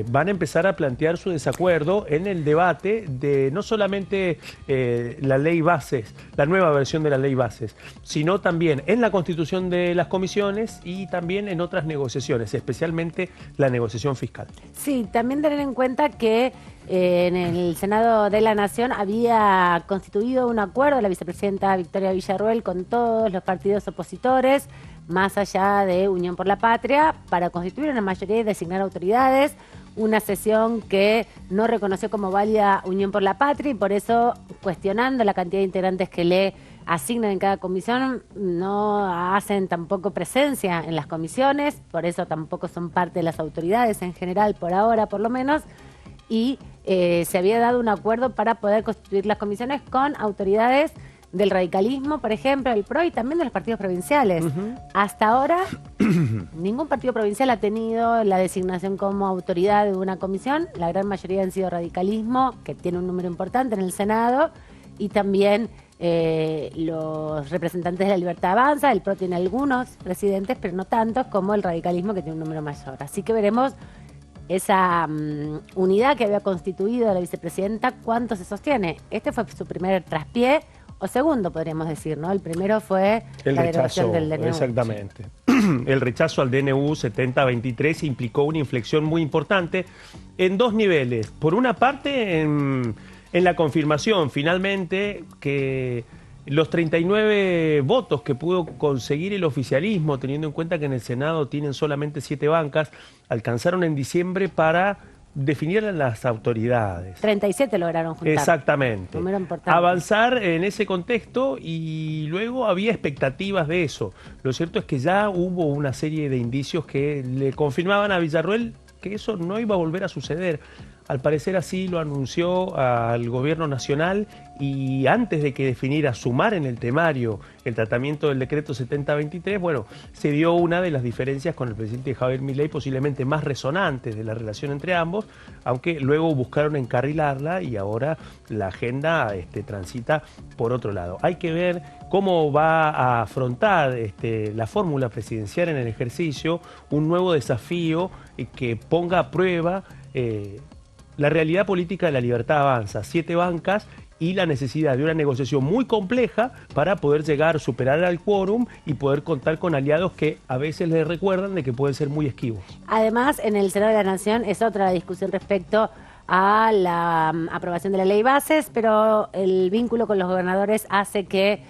van a empezar a plantear su desacuerdo en el debate de no solamente la ley bases, la nueva versión de la ley bases, sino también en la constitución de las comisiones y también en otras negociaciones, especialmente la negociación fiscal. Sí, también tener en cuenta que en el Senado de la Nación había constituido un acuerdo la vicepresidenta Victoria Villarruel con todos los partidos opositores, más allá de Unión por la Patria, para constituir una mayoría y designar autoridades. Una sesión que no reconoció como válida Unión por la Patria y por eso, cuestionando la cantidad de integrantes que le asignan en cada comisión, no hacen tampoco presencia en las comisiones, por eso tampoco son parte de las autoridades en general, por ahora por lo menos, y se había dado un acuerdo para poder constituir las comisiones con autoridades del radicalismo, por ejemplo, del PRO y también de los partidos provinciales. Hasta ahora, ningún partido provincial ha tenido la designación como autoridad de una comisión. La gran mayoría han sido radicalismo, que tiene un número importante en el Senado, y también los representantes de la Libertad Avanza. El PRO tiene algunos presidentes, pero no tantos como el radicalismo, que tiene un número mayor. Así que veremos esa unidad que había constituido la vicepresidenta, cuánto se sostiene. Este fue su primer traspié, o segundo, podríamos decir, ¿no? El primero fue la derogación del DNU. Exactamente. El rechazo al DNU 7023 implicó una inflexión muy importante en dos niveles. Por una parte, en la confirmación, finalmente, que los 39 votos que pudo conseguir el oficialismo, teniendo en cuenta que en el Senado tienen solamente 7 bancas, alcanzaron en diciembre para definir a las autoridades. 37 lograron juntar. Exactamente. Número importante. Avanzar en ese contexto y luego había expectativas de eso. Lo cierto es que ya hubo una serie de indicios que le confirmaban a Villarruel que eso no iba a volver a suceder. Al parecer así lo anunció al gobierno nacional y antes de que definiera sumar en el temario el tratamiento del decreto 7023, bueno, se dio una de las diferencias con el presidente Javier Milei, posiblemente más resonantes de la relación entre ambos, aunque luego buscaron encarrilarla y ahora la agenda transita por otro lado. Hay que ver cómo va a afrontar la fórmula presidencial en el ejercicio, un nuevo desafío que ponga a prueba la realidad política de la Libertad Avanza, 7 bancas y la necesidad de una negociación muy compleja para poder llegar, superar al quórum y poder contar con aliados que a veces les recuerdan de que pueden ser muy esquivos. Además, en el Senado de la Nación es otra la discusión respecto a la aprobación de la ley bases, pero el vínculo con los gobernadores hace que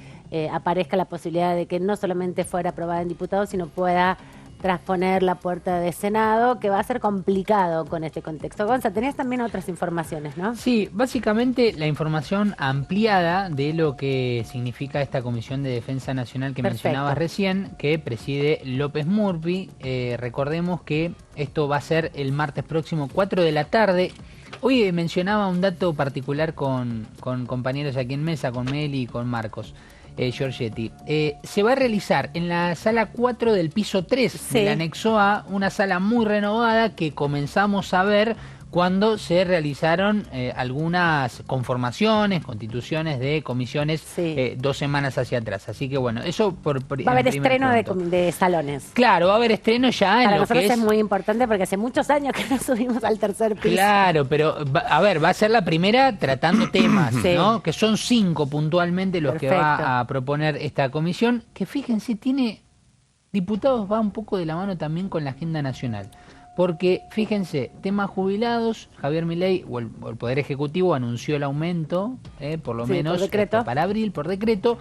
aparezca la posibilidad de que no solamente fuera aprobada en diputados, sino pueda trasponer la puerta de Senado, que va a ser complicado con este contexto. Gonza, tenías también otras informaciones, ¿no? Sí, básicamente la información ampliada de lo que significa esta Comisión de Defensa Nacional que mencionabas recién, que preside López Murphy. Recordemos que esto va a ser el martes próximo, 4 de la tarde. Hoy mencionaba un dato particular con compañeros aquí en mesa, con Meli y con Marcos. Giorgetti. Se va a realizar en la sala 4 del piso 3 del anexo A, una sala muy renovada que comenzamos a ver cuando se realizaron algunas conformaciones, constituciones de comisiones 2 semanas hacia atrás. Así que bueno, eso por va a haber estreno de salones. Claro, va a haber estreno ya para en lo nosotros que es muy importante porque hace muchos años que no subimos al tercer piso. Claro, pero a ver, va a ser la primera tratando temas, ¿no? Que son 5 puntualmente los que va a proponer esta comisión, que fíjense, tiene diputados, va un poco de la mano también con la agenda nacional. Porque, fíjense, temas jubilados, Javier Milei o el Poder Ejecutivo anunció el aumento, por lo menos por decreto. Para abril, por decreto,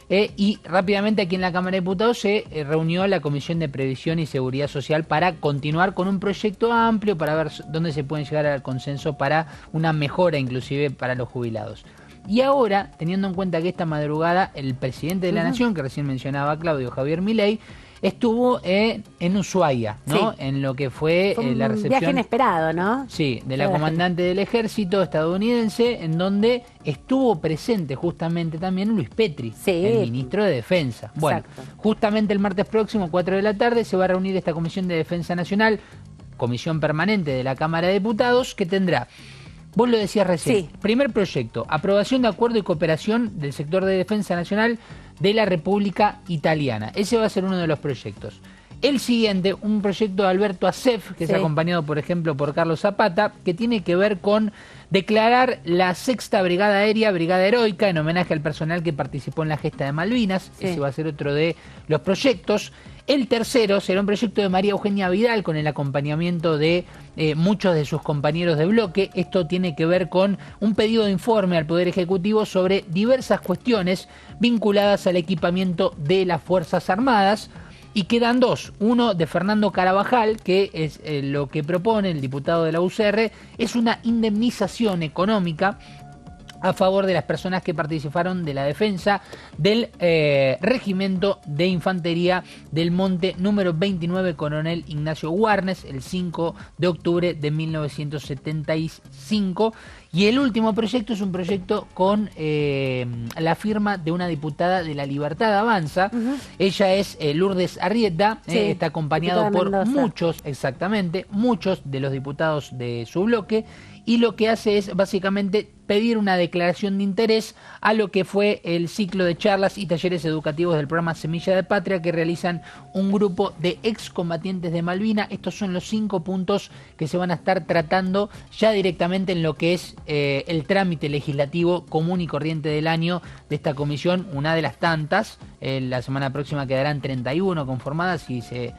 y rápidamente aquí en la Cámara de Diputados se reunió la Comisión de Previsión y Seguridad Social para continuar con un proyecto amplio para ver dónde se pueden llegar al consenso para una mejora inclusive para los jubilados. Y ahora, teniendo en cuenta que esta madrugada el presidente de la Nación, que recién mencionaba Claudio, Javier Milei, estuvo en Ushuaia, ¿no? En lo que fue la recepción. Viaje inesperado, ¿no? Sí, de la comandante del ejército estadounidense, en donde estuvo presente justamente también Luis Petri, el ministro de Defensa. Bueno, justamente el martes próximo, 4 de la tarde, se va a reunir esta Comisión de Defensa Nacional, comisión permanente de la Cámara de Diputados, que tendrá, vos lo decías recién, primer proyecto, aprobación de acuerdo y cooperación del sector de defensa nacional de la República Italiana. Ese va a ser uno de los proyectos. El siguiente, un proyecto de Alberto Acef, que es acompañado, por ejemplo, por Carlos Zapata, que tiene que ver con declarar la 6ª Brigada Aérea Brigada Heroica en homenaje al personal que participó en la gesta de Malvinas. Ese va a ser otro de los proyectos. El tercero será un proyecto de María Eugenia Vidal con el acompañamiento de muchos de sus compañeros de bloque. Esto tiene que ver con un pedido de informe al Poder Ejecutivo sobre diversas cuestiones vinculadas al equipamiento de las Fuerzas Armadas. Y quedan dos. Uno de Fernando Carabajal, que es lo que propone el diputado de la UCR, es una indemnización económica a favor de las personas que participaron de la defensa del Regimiento de Infantería del Monte número 29 Coronel Ignacio Warnes, el 5 de octubre de 1975. Y el último proyecto es un proyecto con la firma de una diputada de La Libertad Avanza. Ella es Lourdes Arrieta, está acompañado por muchos de los diputados de su bloque. Y lo que hace es básicamente pedir una declaración de interés a lo que fue el ciclo de charlas y talleres educativos del programa Semilla de Patria que realizan un grupo de excombatientes de Malvinas. Estos son los 5 puntos que se van a estar tratando ya directamente en lo que es el trámite legislativo común y corriente del año de esta comisión, una de las tantas. La semana próxima quedarán 31 conformadas y se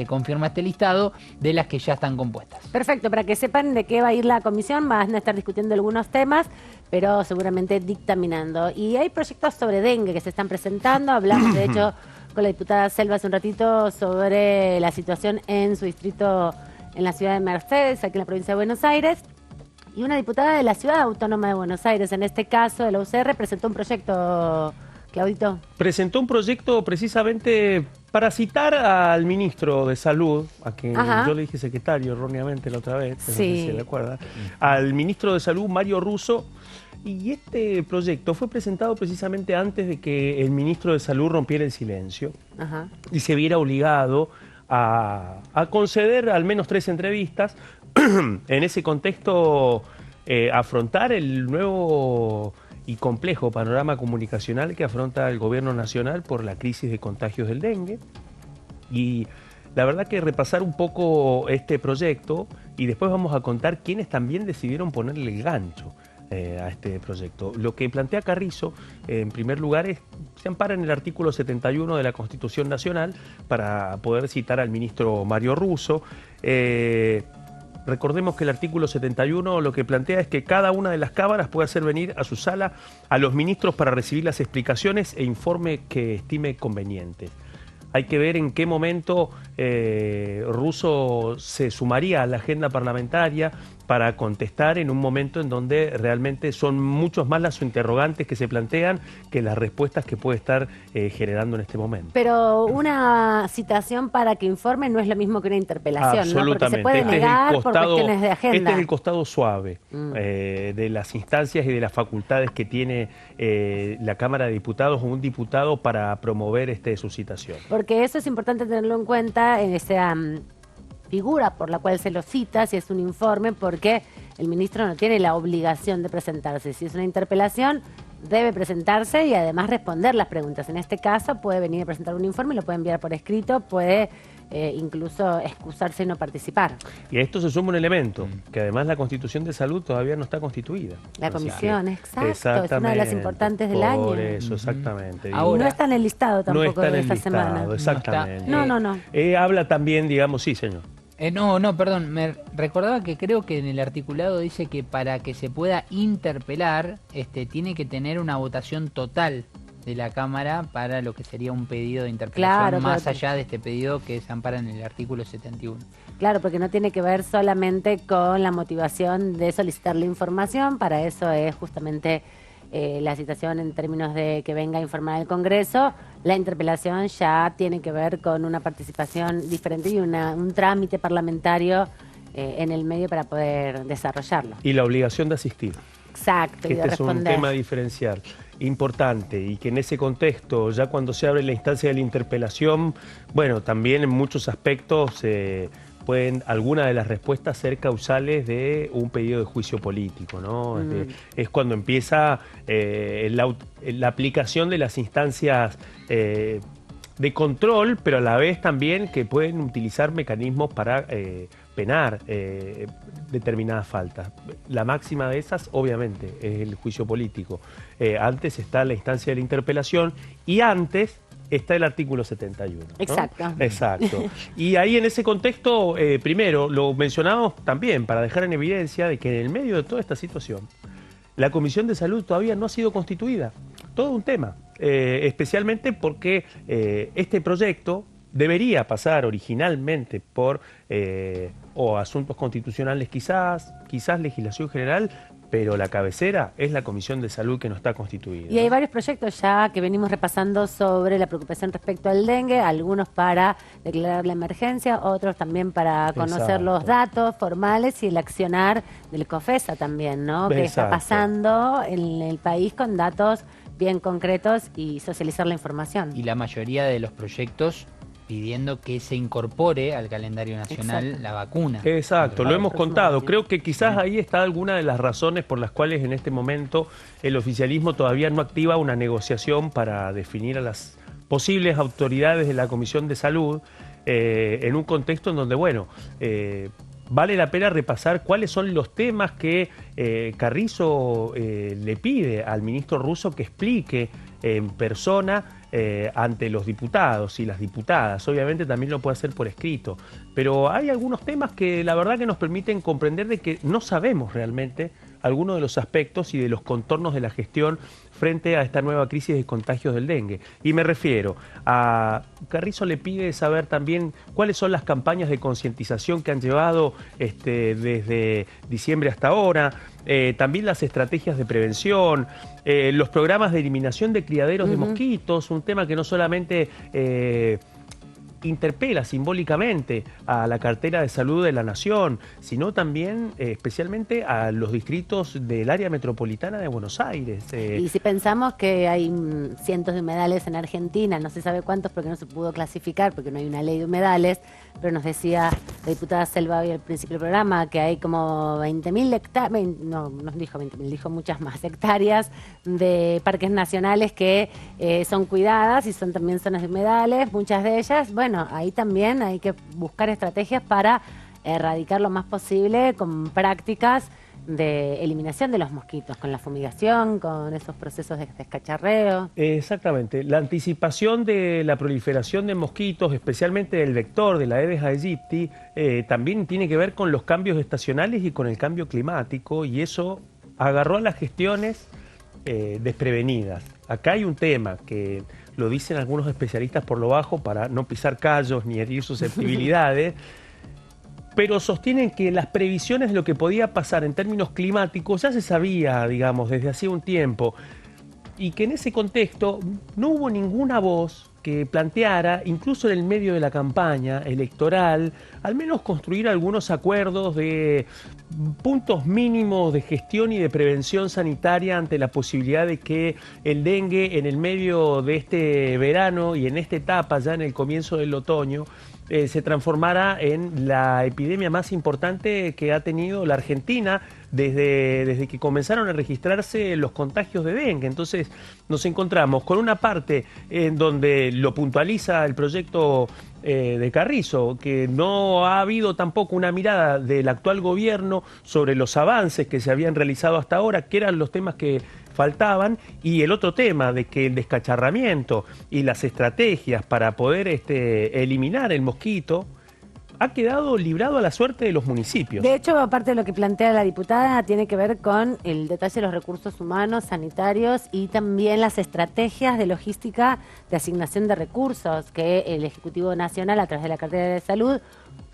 confirma este listado de las que ya están compuestas. Perfecto, para que sepan de qué va a ir la comisión, van a estar discutiendo algunos temas, pero seguramente dictaminando. Y hay proyectos sobre dengue que se están presentando. Hablamos, de hecho, con la diputada Selva hace un ratito sobre la situación en su distrito en la ciudad de Mercedes, aquí en la provincia de Buenos Aires. Y una diputada de la Ciudad Autónoma de Buenos Aires, en este caso de la UCR, presentó un proyecto, Claudito. Presentó un proyecto precisamente para citar al ministro de Salud, a quien yo le dije secretario erróneamente la otra vez, no sé si se acuerdan, al ministro de Salud, Mario Russo. Y este proyecto fue presentado precisamente antes de que el ministro de Salud rompiera el silencio y se viera obligado a conceder al menos 3 entrevistas. En ese contexto, afrontar el nuevo y complejo panorama comunicacional que afronta el gobierno nacional por la crisis de contagios del dengue. Y la verdad que repasar un poco este proyecto y después vamos a contar quiénes también decidieron ponerle el gancho a este proyecto. Lo que plantea Carrizo, en primer lugar, se ampara en el artículo 71 de la Constitución Nacional para poder citar al ministro Mario Russo. Recordemos que el artículo 71 lo que plantea es que cada una de las cámaras puede hacer venir a su sala a los ministros para recibir las explicaciones e informe que estime conveniente. Hay que ver en qué momento Russo se sumaría a la agenda parlamentaria para contestar en un momento en donde realmente son muchos más las interrogantes que se plantean que las respuestas que puede estar generando en este momento. Pero una citación para que informe no es lo mismo que una interpelación, ¿no? Porque se puede negar por cuestiones de agenda. Este es el costado suave de las instancias y de las facultades que tiene la Cámara de Diputados o un diputado para promover su citación. Porque eso es importante tenerlo en cuenta en esa figura por la cual se lo cita, si es un informe, porque el ministro no tiene la obligación de presentarse. Si es una interpelación, debe presentarse y además responder las preguntas. En este caso, puede venir a presentar un informe, lo puede enviar por escrito, puede incluso excusarse y no participar. Y a esto se suma un elemento, que además la Constitución de Salud todavía no está constituida. La comisión, exacto, es una de las importantes del año. Por eso, exactamente. Ahora, no está en el listado tampoco de esta semana. Exactamente. No. Habla también, digamos, sí, señor. Perdón, me recordaba que creo que en el articulado dice que para que se pueda interpelar, tiene que tener una votación total de la Cámara para lo que sería un pedido de interpelación, más allá de este pedido que se ampara en el artículo 71. Claro, porque no tiene que ver solamente con la motivación de solicitar la información, para eso es justamente la citación en términos de que venga a informar al Congreso. La interpelación ya tiene que ver con una participación diferente y un trámite parlamentario en el medio para poder desarrollarlo. Y la obligación de asistir. Exacto, y de responder. Este es un tema diferencial importante y que en ese contexto, ya cuando se abre la instancia de la interpelación, bueno, también en muchos aspectos pueden algunas de las respuestas ser causales de un pedido de juicio político, ¿no? Es cuando empieza la aplicación de las instancias de control, pero a la vez también que pueden utilizar mecanismos para penar determinadas faltas. La máxima de esas, obviamente, es el juicio político. Antes está la instancia de la interpelación y antes está el artículo 71. ¿no? Exacto. Exacto. Y ahí en ese contexto, primero, lo mencionamos también para dejar en evidencia de que en el medio de toda esta situación, la Comisión de Salud todavía no ha sido constituida. Todo un tema, especialmente porque este proyecto debería pasar originalmente por o asuntos constitucionales quizás legislación general, pero la cabecera es la Comisión de Salud que no está constituida. Y hay varios proyectos ya que venimos repasando sobre la preocupación respecto al dengue, algunos para declarar la emergencia, otros también para conocer los datos formales y el accionar del COFESA también, ¿no? Que está pasando en el país con datos bien concretos y socializar la información. Y la mayoría de los proyectos pidiendo que se incorpore al calendario nacional la vacuna. Exacto, lo hemos contado. Creo que quizás ahí está alguna de las razones por las cuales en este momento el oficialismo todavía no activa una negociación para definir a las posibles autoridades de la Comisión de Salud en un contexto en donde, bueno, vale la pena repasar cuáles son los temas que Carrizo le pide al ministro Russo que explique en persona ante los diputados y las diputadas. Obviamente también lo puede hacer por escrito, pero hay algunos temas que la verdad que nos permiten comprender de que no sabemos realmente algunos de los aspectos y de los contornos de la gestión frente a esta nueva crisis de contagios del dengue. Y me refiero a Carrizo le pide saber también cuáles son las campañas de concientización que han llevado desde diciembre hasta ahora, también las estrategias de prevención, los programas de eliminación de criaderos de mosquitos, un tema que no solamente interpela simbólicamente a la cartera de salud de la nación, sino también especialmente a los distritos del área metropolitana de Buenos Aires. Y si pensamos que hay cientos de humedales en Argentina, no se sabe cuántos porque no se pudo clasificar, porque no hay una ley de humedales, pero nos decía la diputada Selva hoy al principio del programa que hay como 20.000 hectáreas, no nos dijo 20.000, dijo muchas más hectáreas de parques nacionales que son cuidadas y son también zonas de humedales, muchas de ellas, bueno, ahí también hay que buscar estrategias para erradicar lo más posible con prácticas de eliminación de los mosquitos, con la fumigación, con esos procesos de descacharreo. Exactamente. La anticipación de la proliferación de mosquitos, especialmente del vector de la Aedes aegypti, también tiene que ver con los cambios estacionales y con el cambio climático, y eso agarró a las gestiones desprevenidas. Acá hay un tema que lo dicen algunos especialistas por lo bajo para no pisar callos ni herir susceptibilidades, pero sostienen que las previsiones de lo que podía pasar en términos climáticos ya se sabía, digamos, desde hacía un tiempo, y que en ese contexto no hubo ninguna voz que planteara, incluso en el medio de la campaña electoral, al menos construir algunos acuerdos de puntos mínimos de gestión y de prevención sanitaria ante la posibilidad de que el dengue en el medio de este verano y en esta etapa, ya en el comienzo del otoño, se transformara en la epidemia más importante que ha tenido la Argentina desde que comenzaron a registrarse los contagios de dengue. Entonces nos encontramos con una parte en donde lo puntualiza el proyecto de Carrizo, que no ha habido tampoco una mirada del actual gobierno sobre los avances que se habían realizado hasta ahora, que eran los temas que faltaban, y el otro tema de que el descacharramiento y las estrategias para poder eliminar el mosquito ha quedado librado a la suerte de los municipios. De hecho, aparte de lo que plantea la diputada, tiene que ver con el detalle de los recursos humanos, sanitarios y también las estrategias de logística de asignación de recursos que el Ejecutivo Nacional, a través de la cartera de salud,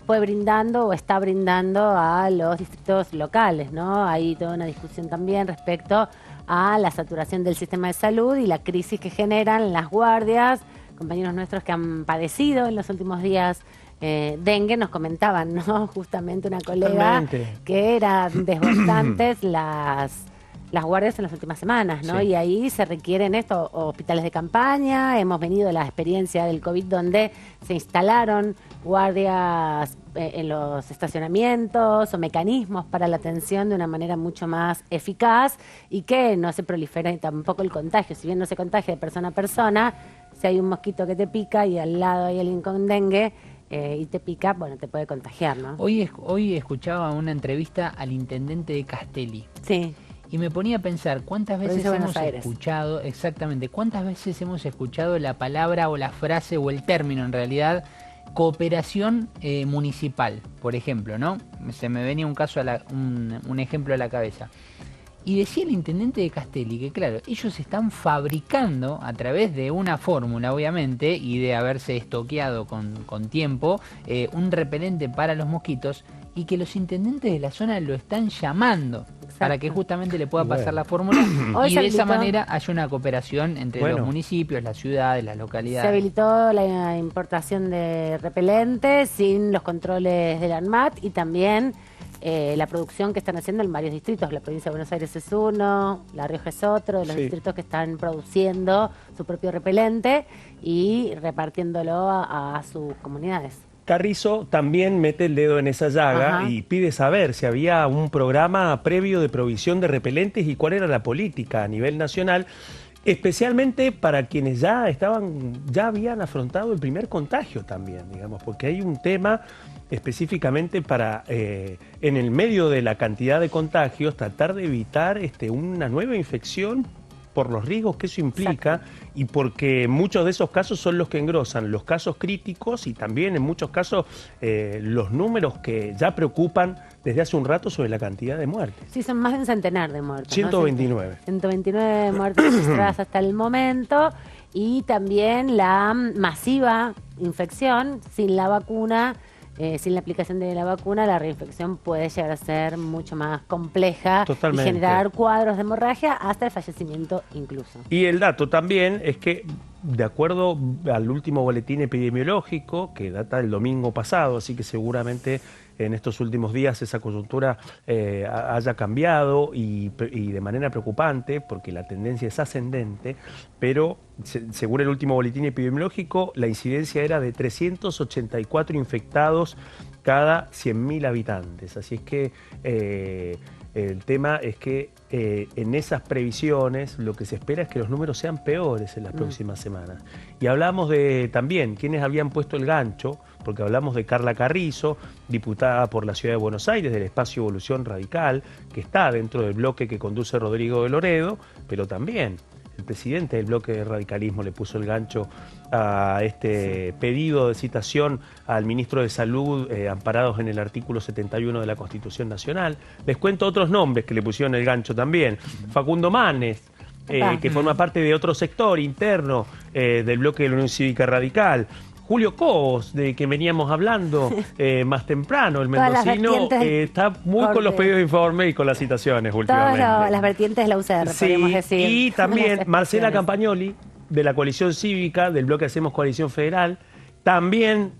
fue brindando o está brindando a los distritos locales, ¿no? Hay toda una discusión también respecto a la saturación del sistema de salud y la crisis que generan las guardias. Compañeros nuestros que han padecido en los últimos días dengue nos comentaban, ¿no? Justamente una colega que eran desbordantes las guardias en las últimas semanas, ¿no? Sí. Y ahí se requieren hospitales de campaña. Hemos venido de la experiencia del COVID donde se instalaron guardias en los estacionamientos o mecanismos para la atención de una manera mucho más eficaz y que no se prolifera tampoco el contagio. Si bien no se contagia de persona a persona, si hay un mosquito que te pica y al lado hay alguien con dengue y te pica, bueno, te puede contagiar, ¿no? Hoy escuchaba una entrevista al intendente de Castelli. Sí. Y me ponía a pensar cuántas veces Provincia de Buenos hemos Aires. escuchado, exactamente, cuántas veces hemos escuchado la palabra o la frase o el término en realidad, cooperación municipal, por ejemplo, ¿no? Se me venía un caso un ejemplo a la cabeza. Y decía el intendente de Castelli que, claro, ellos están fabricando a través de una fórmula, obviamente, y de haberse estoqueado con tiempo, un repelente para los mosquitos, y que los intendentes de la zona lo están llamando para que justamente le pueda pasar la fórmula Hoy y se de esa habilitó- manera haya una cooperación entre los municipios, las ciudades, las Se localidades. habilitó la importación de repelentes sin los controles del ANMAT y también la producción que están haciendo en varios distritos. La provincia de Buenos Aires es uno, La Rioja es otro, de los Sí. distritos que están produciendo su propio repelente y repartiéndolo a sus comunidades. Carrizo también mete el dedo en esa llaga Ajá. y pide saber si había un programa previo de provisión de repelentes y cuál era la política a nivel nacional, especialmente para quienes ya habían afrontado el primer contagio también, digamos, porque hay un tema específicamente para, en el medio de la cantidad de contagios, tratar de evitar una nueva infección por los riesgos que eso implica y porque muchos de esos casos son los que engrosan los casos críticos y también en muchos casos los números que ya preocupan desde hace un rato sobre la cantidad de muertes. Sí, son más de un centenar de muertos. 129. 129 muertes registradas hasta el momento y también la masiva infección sin la vacuna. Sin la aplicación de la vacuna, la reinfección puede llegar a ser mucho más compleja Totalmente. y generar cuadros de hemorragia hasta el fallecimiento incluso. Y el dato también es que, de acuerdo al último boletín epidemiológico, que data del domingo pasado, así que seguramente en estos últimos días esa coyuntura haya cambiado y de manera preocupante, porque la tendencia es ascendente, pero según el último boletín epidemiológico, la incidencia era de 384 infectados cada 100.000 habitantes. Así es que el tema es que en esas previsiones lo que se espera es que los números sean peores en las próximas semanas. Y hablamos de también quienes habían puesto el gancho, porque hablamos de Carla Carrizo, diputada por la Ciudad de Buenos Aires del Espacio Evolución Radical, que está dentro del bloque que conduce Rodrigo de Loredo, pero también el presidente del bloque de radicalismo le puso el gancho a este pedido de citación al ministro de Salud amparados en el artículo 71 de la Constitución Nacional. Les cuento otros nombres que le pusieron el gancho también. Facundo Manes, que forma parte de otro sector interno del bloque de la Unión Cívica Radical. Julio Cobos, de que veníamos hablando más temprano, el Todas las mendocino, vertientes está muy con los pedidos de informe y con las citaciones últimamente. Todas las vertientes de la UCR, podríamos decir. Y también Las Marcela expresiones. Campagnoli, de la coalición cívica, del bloque Hacemos Coalición Federal. También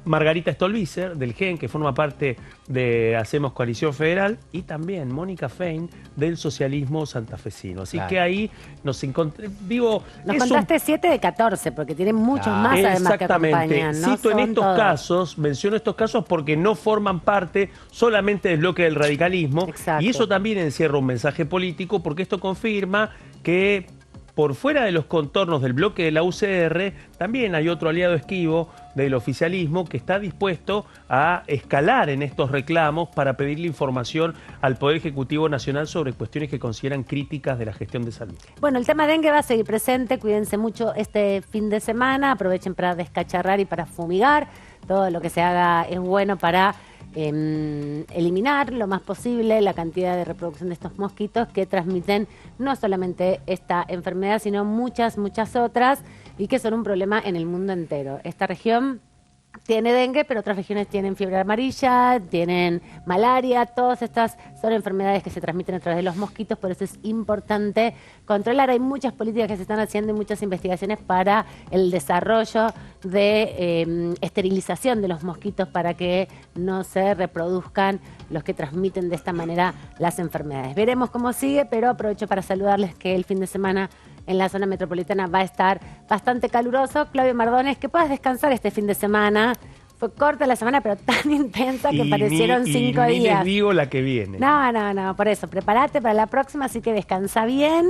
Margarita Stolbizer, del GEN, que forma parte de Hacemos Coalición Federal. Y también Mónica Fein, del socialismo santafesino. Así Claro. que ahí nos encontré. Digo, Nos es un contaste 7 de 14, porque tienen muchos más además que Exactamente. acompañan, ¿no? Cito en Son estos todos. casos, menciono estos casos porque no forman parte solamente del bloque del radicalismo. Exacto. Y eso también encierra un mensaje político porque esto confirma que por fuera de los contornos del bloque de la UCR también hay otro aliado esquivo del oficialismo que está dispuesto a escalar en estos reclamos para pedirle información al Poder Ejecutivo Nacional sobre cuestiones que consideran críticas de la gestión de salud. Bueno, el tema dengue va a seguir presente, cuídense mucho este fin de semana, aprovechen para descacharrar y para fumigar, todo lo que se haga es bueno para eliminar lo más posible la cantidad de reproducción de estos mosquitos que transmiten no solamente esta enfermedad, sino muchas otras y que son un problema en el mundo entero. Esta región tiene dengue, pero otras regiones tienen fiebre amarilla, tienen malaria. Todas estas son enfermedades que se transmiten a través de los mosquitos, por eso es importante controlar. Hay muchas políticas que se están haciendo y muchas investigaciones para el desarrollo de esterilización de los mosquitos para que no se reproduzcan los que transmiten de esta manera las enfermedades. Veremos cómo sigue, pero aprovecho para saludarles que el fin de semana en la zona metropolitana va a estar bastante caluroso. Claudio Mardones, que puedas descansar este fin de semana. Fue corta la semana, pero tan intensa que parecieron 5 días. Y les digo la que viene. No, por eso, prepárate para la próxima, así que descansa bien.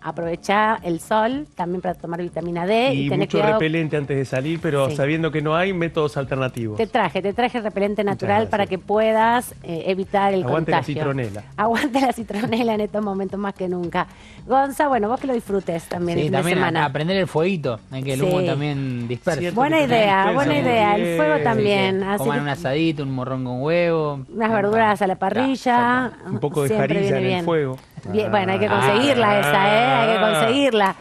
Aprovecha el sol también para tomar vitamina D. Y tener mucho cuidado. repelente antes de salir, pero Sí. sabiendo que no hay métodos alternativos. Te traje repelente natural gracias. para que puedas evitar el Aguante la contagio. citronela. Aguante la citronela en estos momentos más que nunca. Gonza, bueno, vos que lo disfrutes también el Sí, fin de también semana. a prender el fueguito, que el humo Sí. también disperse. Cierto. Buena que te idea, dispersa buena muy idea. bien. El fuego también. Así Coman que un asadito, un morrón con huevo. unas verduras a la parrilla. Un poco de Siempre jarilla viene en el bien. fuego. Bien, bueno, hay que conseguirla esa, hay que conseguirla.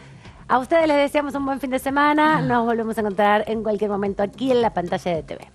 A ustedes les deseamos un buen fin de semana. Nos volvemos a encontrar en cualquier momento aquí en la pantalla de TV.